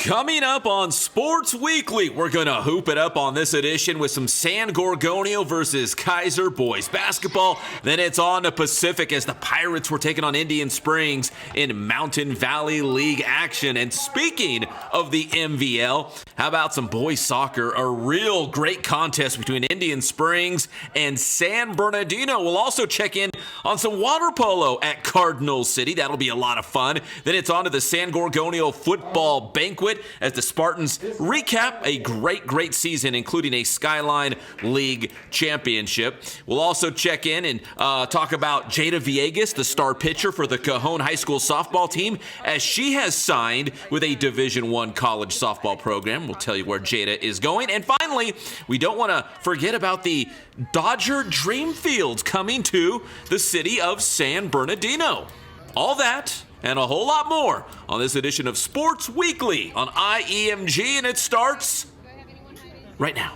Coming up on Sports Weekly, we're going to hoop it up on this edition with some San Gorgonio versus Kaiser boys basketball. Then it's on to Pacific as the Pirates were taking on Indian Springs in Mountain Valley League action. And speaking of the MVL, how about some boys soccer? A real great contest between Indian Springs and San Bernardino. We'll also check in on some water polo at Cardinal City. That'll be a lot of fun. Then it's on to the San Gorgonio football banquet as the Spartans recap a great season, including a Skyline League championship. We'll also check in and talk about Jada Villegas, the star pitcher for the Cajon High School softball team, as she has signed with a Division I college softball program. We'll tell you where Jada is going. And finally, we don't want to forget about the Dodger Dreamfields coming to the city of San Bernardino. All that and a whole lot more on this edition of Sports Weekly on IEMG, and it starts right now.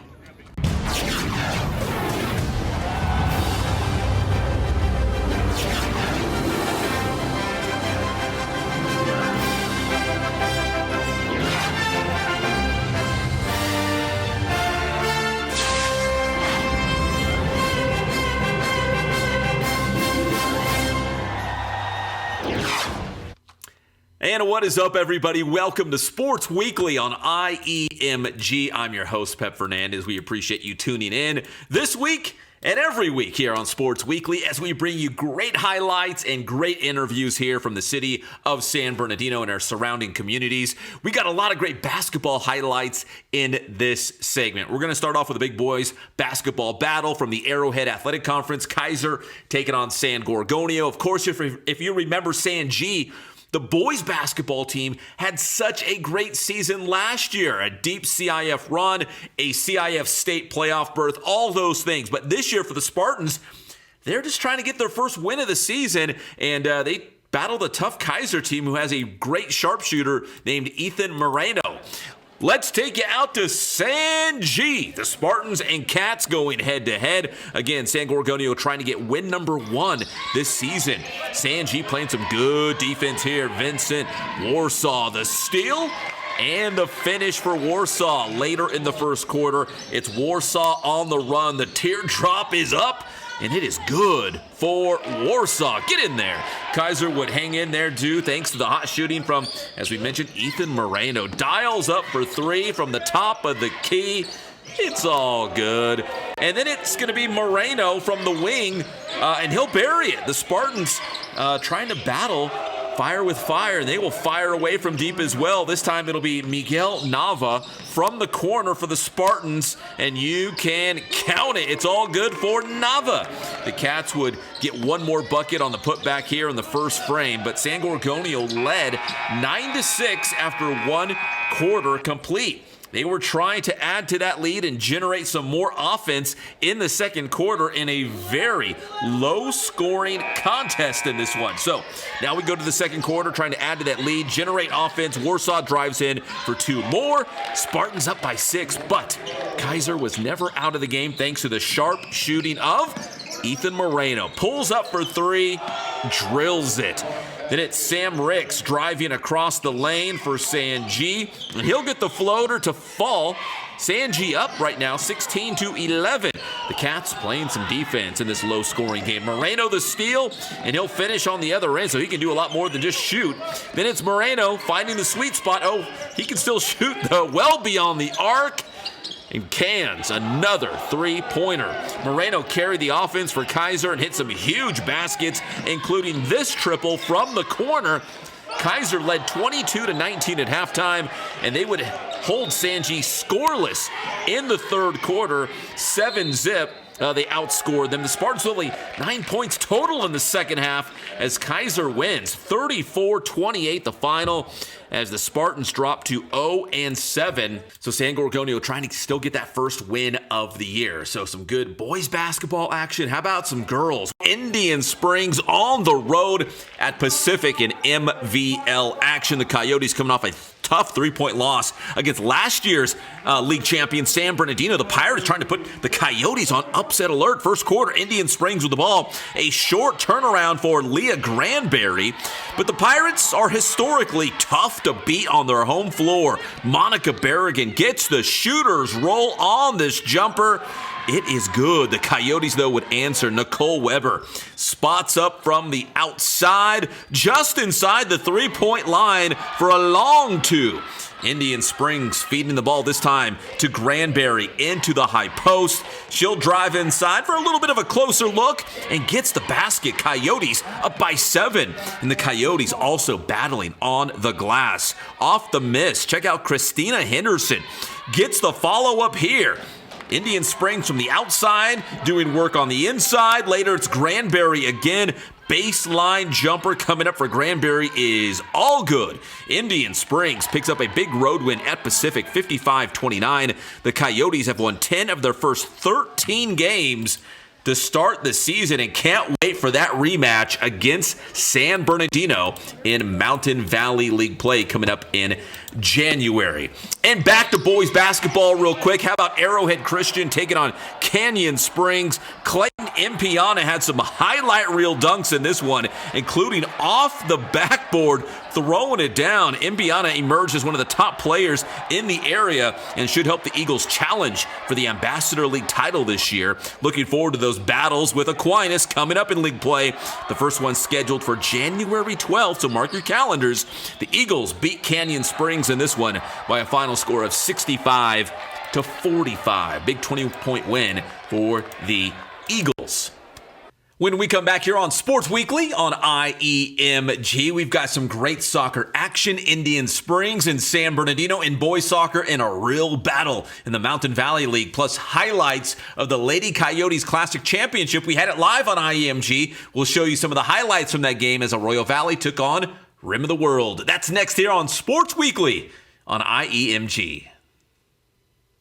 And what is up, everybody? Welcome to Sports Weekly on IEMG. I'm your host, Pep Fernandez. We appreciate you tuning in this week and every week here on Sports Weekly as we bring you great highlights and great interviews here from the city of San Bernardino and our surrounding communities. We got a lot of great basketball highlights in this segment. We're going to start off with a big boys basketball battle from the Arrowhead Athletic Conference. Kaiser taking on San Gorgonio. Of course, if you remember San G, the boys basketball team had such a great season last year, a deep CIF run, a CIF state playoff berth, all those things. But this year for the Spartans, they're just trying to get their first win of the season, and they battled a tough Kaiser team who has a great sharpshooter named Ethan Moreno. Let's take you out to San G. The Spartans and Cats going head-to-head. Again, San Gorgonio trying to get win number 1 this season. San G playing some good defense here. Vincent Warsaw, the steal and the finish for Warsaw later in the first quarter. It's Warsaw on the run. The teardrop is up, and it is good for Warsaw. Get in there. Kaiser would hang in there too, thanks to the hot shooting from, as we mentioned, Ethan Moreno. Dials up for 3 from the top of the key. It's all good. And then it's going to be Moreno from the wing, and he'll bury it. The Spartans trying to battle fire with fire, and they will fire away from deep as well. This time it'll be Miguel Nava from the corner for the Spartans, and you can count it. It's all good for Nava. The Cats would get one more bucket on the putback here in the first frame, but San Gorgonio led 9-6 after one quarter complete. They were trying to add to that lead and generate some more offense in the second quarter in a very low-scoring contest in this one. So now we go to the second quarter, trying to add to that lead, generate offense. Warsaw drives in for 2 more. Spartans up by 6, but Kaiser was never out of the game thanks to the sharp shooting of Ethan Moreno. Pulls up for 3, drills it. Then it's Sam Ricks driving across the lane for San G, and he'll get the floater to fall. San G up right now, 16-11. The Cats playing some defense in this low-scoring game. Moreno the steal, and he'll finish on the other end, so he can do a lot more than just shoot. Then it's Moreno finding the sweet spot. Oh, he can still shoot, though, well beyond the arc. And cans another 3-pointer. Moreno carried the offense for Kaiser and hit some huge baskets, including this triple from the corner. Kaiser led 22-19 at halftime, and they would hold San G scoreless in the third quarter, 7-zip. They outscored them. The Spartans only 9 points total in the second half as Kaiser wins 34-28 the final as the Spartans drop to 0-7. So San Gorgonio trying to still get that first win of the year. So some good boys basketball action. How about some girls? Indian Springs on the road at Pacific in MVL action. The Coyotes coming off a tough 3-point loss against last year's league champion San Bernardino. The Pirates trying to put the Coyotes on upset alert. First quarter, Indian Springs with the ball. A short turnaround for Leah Granberry. But the Pirates are historically tough to beat on their home floor. Monica Berrigan gets the shooter's roll on this jumper. It is good. The Coyotes, though, would answer. Nicole Weber spots up from the outside, just inside the 3-point line for a long two. Indian Springs feeding the ball this time to Granberry into the high post. She'll drive inside for a little bit of a closer look and gets the basket. Coyotes up by 7. And the Coyotes also battling on the glass. Off the miss. Check out Christina Henderson. Gets the follow-up here. Indian Springs from the outside, doing work on the inside. Later, it's Granberry again. Baseline jumper coming up for Granberry is all good. Indian Springs picks up a big road win at Pacific, 55-29. The Coyotes have won 10 of their first 13 games to start the season and can't wait for that rematch against San Bernardino in Mountain Valley League play coming up in January. And back to boys basketball real quick. How about Arrowhead Christian taking on Canyon Springs? Clayton Impiana had some highlight reel dunks in this one, including off the backboard, throwing it down. Impiana emerged as one of the top players in the area and should help the Eagles challenge for the Ambassador League title this year. Looking forward to those battles with Aquinas coming up in league play. The first one scheduled for January 12th, so mark your calendars. The Eagles beat Canyon Springs in this one by a final score of 65-45. Big 20-point win for the Eagles. When we come back here on Sports Weekly on IEMG, we've got some great soccer action. Indian Springs and San Bernardino in boys soccer in a real battle in the Mountain Valley League, plus highlights of the Lady Coyotes Classic Championship. We had it live on IEMG. We'll show you some of the highlights from that game as Arroyo Valley took on Rim of the World. That's next here on Sports Weekly on IEMG.